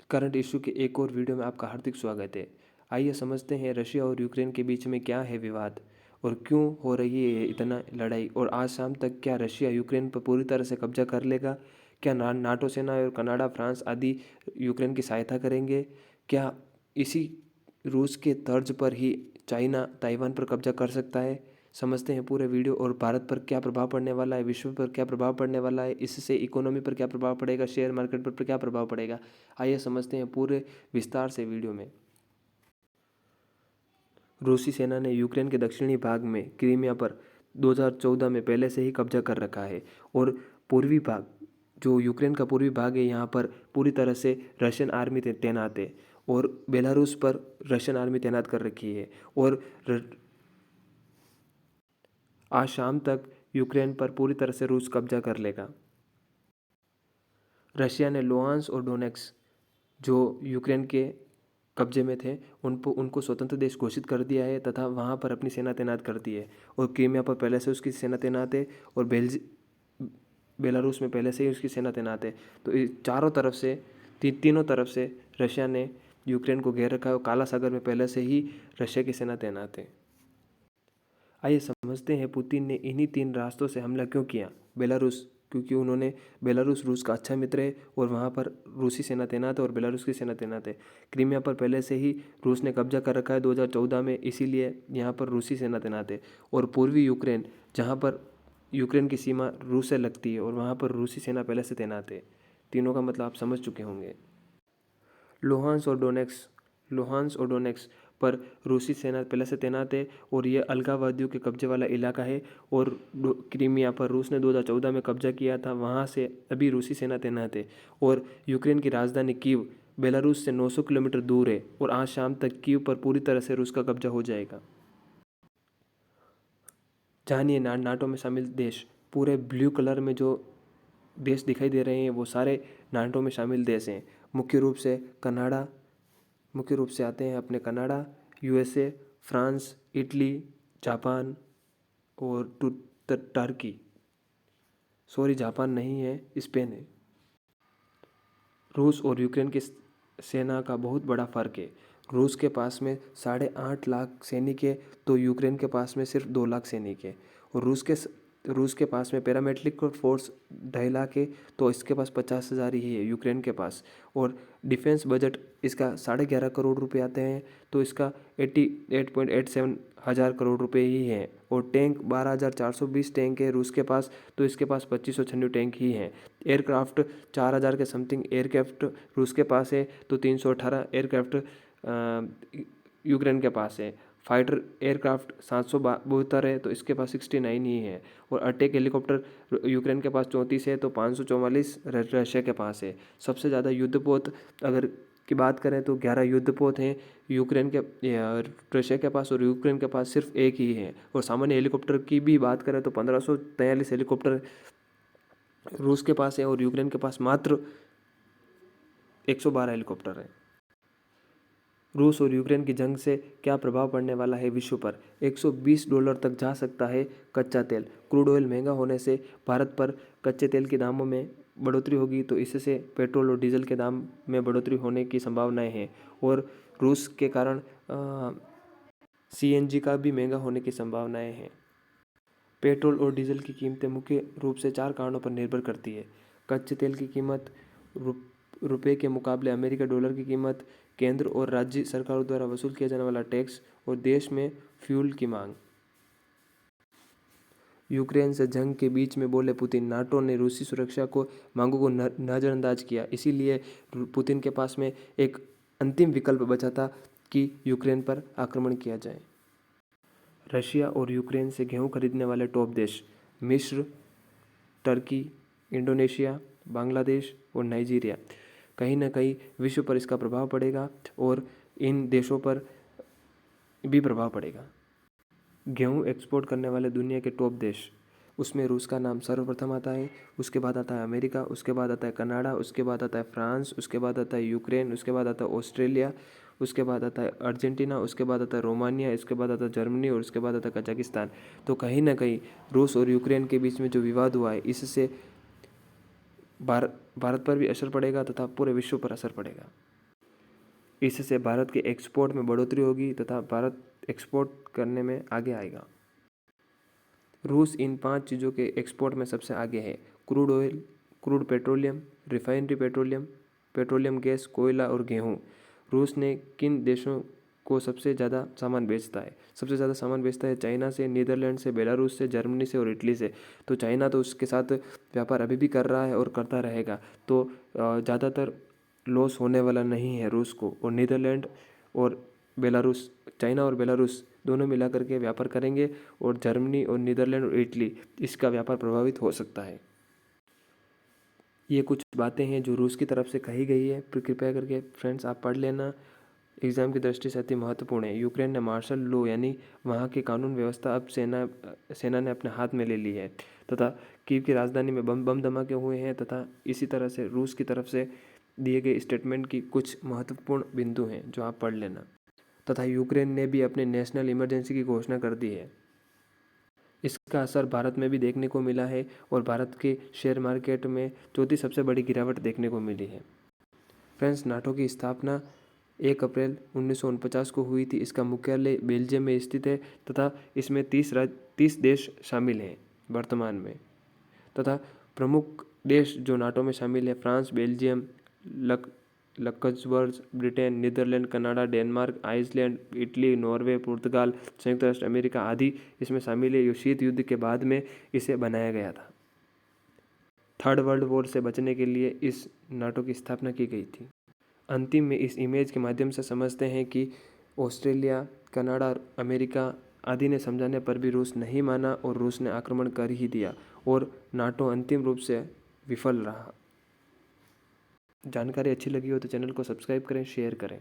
Current issue के एक और वीडियो में आपका हार्दिक स्वागत है। आइए समझते हैं रशिया और यूक्रेन के बीच में क्या है विवाद और क्यों हो रही है इतना लड़ाई, और आज शाम तक क्या रशिया यूक्रेन पर पूरी तरह से कब्जा कर लेगा। क्या नाटो सेना और कनाडा, फ्रांस आदि यूक्रेन की सहायता करेंगे। क्या इसी रूस के तर्ज पर ही चाइना ताइवान पर कब्जा कर सकता है। समझते हैं पूरे वीडियो, और भारत पर क्या प्रभाव पड़ने वाला है, विश्व पर क्या प्रभाव पड़ने वाला है, इससे इकोनॉमी पर क्या प्रभाव पड़ेगा, शेयर मार्केट पर क्या प्रभाव पड़ेगा। आइए समझते हैं पूरे विस्तार से वीडियो में। रूसी सेना ने यूक्रेन के दक्षिणी भाग में क्रीमिया पर 2014 में पहले से ही कब्जा कर रखा है, और पूर्वी भाग, जो यूक्रेन का पूर्वी भाग है, यहाँ पर पूरी तरह से रशियन आर्मी तैनात है, और बेलारूस पर रशियन आर्मी तैनात कर रखी है। और आज शाम तक यूक्रेन पर पूरी तरह से रूस कब्जा कर लेगा। रशिया ने लुहांस्क और डोनेट्स्क, जो यूक्रेन के कब्जे में थे, उनको स्वतंत्र देश घोषित कर दिया है तथा वहाँ पर अपनी सेना तैनात कर दी है। और क्रीमिया पर पहले से उसकी सेना तैनात है, और बेलारूस में पहले से ही उसकी सेना तैनात है। तो चारों तरफ से, तीनों तरफ से रशिया ने यूक्रेन को घेर रखा है, और काला सागर में पहले से ही रशिया की सेना तैनात है। आइए समझते हैं पुतिन ने इन्हीं 3 रास्तों से हमला क्यों किया। बेलारूस, क्योंकि बेलारूस रूस का अच्छा मित्र है, और वहाँ पर रूसी सेना तैनात है और बेलारूस की सेना तैनात है। क्रीमिया पर पहले से ही रूस ने कब्जा कर रखा है 2014 में, इसीलिए यहाँ पर रूसी सेना तैनात है। और पूर्वी यूक्रेन, जहाँ पर यूक्रेन की सीमा रूस से लगती है, और वहाँ पर रूसी सेना पहले से तैनात है। तीनों का मतलब आप समझ चुके होंगे। लुहांस्क और डोनेट्स्क पर रूसी सेना पहले से तैनात है, और ये अलगाववादियों के कब्जे वाला इलाका है। और क्रीमिया पर रूस ने 2014 में कब्जा किया था, वहाँ से अभी रूसी सेना तैनात है। और यूक्रेन की राजधानी कीव बेलारूस से 900 किलोमीटर दूर है, और आज शाम तक कीव पर पूरी तरह से रूस का कब्जा हो जाएगा। जानिए नाटो में शामिल देश। पूरे ब्लू कलर में जो देश दिखाई दे रहे हैं वो सारे नाटो में शामिल देश हैं। मुख्य रूप से आते हैं अपने Canada, USA, France, Italy, Japan और टर्की। सॉरी, जापान नहीं है, स्पेन है। रूस और यूक्रेन की सेना का बहुत बड़ा फ़र्क है। रूस के पास में 8.5 लाख सैनिक है, तो यूक्रेन के पास में सिर्फ 2 लाख सैनिक है। और रूस के पास में पैरामिलिट्री फोर्स 2.5 लाख है, तो इसके पास 50,000 ही है यूक्रेन के पास। और डिफेंस बजट इसका 11.5 करोड़ रुपए आते हैं, तो इसका 88.87 हज़ार करोड़ रुपए ही है। और टैंक 12,420 टैंक है रूस के पास, तो इसके पास 2596 टैंक ही हैं। एयरक्राफ्ट 4,000 के समथिंग एयरक्राफ्ट रूस के पास है, तो 318 एयरक्राफ्ट यूक्रेन के पास है। फाइटर एयरक्राफ्ट 772 है, तो इसके पास 69 ही है। और अटैक हेलीकॉप्टर यूक्रेन के पास 34 है, तो 544 रशिया के पास है। सबसे ज़्यादा युद्धपोत अगर की बात करें तो 11 युद्धपोत हैं रशिया के पास, और यूक्रेन के पास सिर्फ एक ही है। और सामान्य हेलीकॉप्टर की भी बात करें तो 1543 हेलीकॉप्टर रूस के पास है, और यूक्रेन के पास मात्र 112 हेलीकॉप्टर है। रूस और यूक्रेन की जंग से क्या प्रभाव पड़ने वाला है विश्व पर। $120 तक जा सकता है कच्चा तेल। क्रूड ऑयल महंगा होने से भारत पर कच्चे तेल के दामों में बढ़ोतरी होगी, तो इससे पेट्रोल और डीजल के दाम में बढ़ोतरी होने की संभावनाएं हैं। और रूस के कारण CNG का भी महंगा होने की संभावनाएं हैं। पेट्रोल और डीजल की कीमतें मुख्य रूप से 4 कारणों पर निर्भर करती है। कच्चे तेल की कीमत, रुपये के मुकाबले अमेरिकी डॉलर की कीमत, केंद्र और राज्य सरकारों द्वारा वसूल किया जाने वाला टैक्स, और देश में फ्यूल की मांग। यूक्रेन से जंग के बीच में बोले पुतिन, नाटो ने रूसी सुरक्षा को मांगों को नज़रअंदाज किया। इसीलिए पुतिन के पास में एक अंतिम विकल्प बचा था कि यूक्रेन पर आक्रमण किया जाए। रशिया और यूक्रेन से गेहूं खरीदने वाले टॉप देश मिस्र, टर्की, इंडोनेशिया, बांग्लादेश और नाइजीरिया। कहीं ना कहीं विश्व पर इसका प्रभाव पड़ेगा, और इन देशों पर भी प्रभाव पड़ेगा। गेहूं एक्सपोर्ट करने वाले दुनिया के टॉप देश, उसमें रूस का नाम सर्वप्रथम आता है, उसके बाद आता है अमेरिका, उसके बाद आता है कनाडा, उसके बाद आता है फ्रांस, उसके बाद आता है यूक्रेन, उसके बाद आता है ऑस्ट्रेलिया, उसके बाद आता है अर्जेंटीना, उसके बाद आता है रोमानिया, इसके बाद आता है जर्मनी, और उसके बाद आता है कजाकिस्तान। तो कहीं ना कहीं रूस और यूक्रेन के बीच में जो विवाद हुआ है, इससे भारत पर भी असर पड़ेगा तथा पूरे विश्व पर असर पड़ेगा। इससे भारत के एक्सपोर्ट में बढ़ोतरी होगी तथा भारत एक्सपोर्ट करने में आगे आएगा। रूस इन 5 चीज़ों के एक्सपोर्ट में सबसे आगे है। Crude oil, crude petroleum, refinery petroleum, petroleum gas, कोयला और गेहूँ। रूस ने किन देशों को सबसे ज़्यादा सामान बेचता है? सबसे ज़्यादा सामान बेचता है चाइना से, नीदरलैंड से, बेलारूस से, जर्मनी से और इटली से। तो चाइना तो उसके साथ व्यापार अभी भी कर रहा है और करता रहेगा, तो ज़्यादातर लॉस होने वाला नहीं है रूस को। और नीदरलैंड और बेलारूस, चाइना और बेलारूस दोनों मिलाकर के व्यापार करेंगे और जर्मनी और नीदरलैंड और इटली इसका व्यापार प्रभावित हो सकता है। ये कुछ बातें हैं जो रूस की तरफ से कही गई है। कृपया करके फ्रेंड्स आप पढ़ लेना, एग्ज़ाम की दृष्टि से अति महत्वपूर्ण है। यूक्रेन ने मार्शल लॉ यानी वहाँ की कानून व्यवस्था अब सेना ने अपने हाथ में ले ली है तथा कीव की राजधानी में बम धमाके हुए हैं तथा इसी तरह से रूस की तरफ से दिए गए स्टेटमेंट की कुछ महत्वपूर्ण बिंदु हैं जो आप पढ़ लेना। तथा यूक्रेन ने भी अपने नेशनल इमरजेंसी की घोषणा कर दी है। इसका असर भारत में भी देखने को मिला है और भारत के शेयर मार्केट में चौथी सबसे बड़ी गिरावट देखने को मिली है। फ्रेंड्स, नाटो की स्थापना 1 अप्रैल 1949 को हुई थी। इसका मुख्यालय बेल्जियम में स्थित है तथा इसमें 30 देश शामिल हैं वर्तमान में। तथा प्रमुख देश जो नाटो में शामिल है France, Belgium, Luxembourg, Britain, Netherlands, Canada, Denmark, Iceland, Italy, Norway, पुर्तगाल, संयुक्त राष्ट्र अमेरिका आदि इसमें शामिल है। ये शीत युद्ध के बाद में इसे बनाया गया था। 3rd वर्ल्ड वॉर से बचने के लिए इस नाटो की स्थापना की गई थी। अंतिम में इस इमेज के माध्यम से समझते हैं कि ऑस्ट्रेलिया, कनाडा, अमेरिका आदि ने समझाने पर भी रूस नहीं माना और रूस ने आक्रमण कर ही दिया और नाटो अंतिम रूप से विफल रहा। जानकारी अच्छी लगी हो तो चैनल को सब्सक्राइब करें, शेयर करें।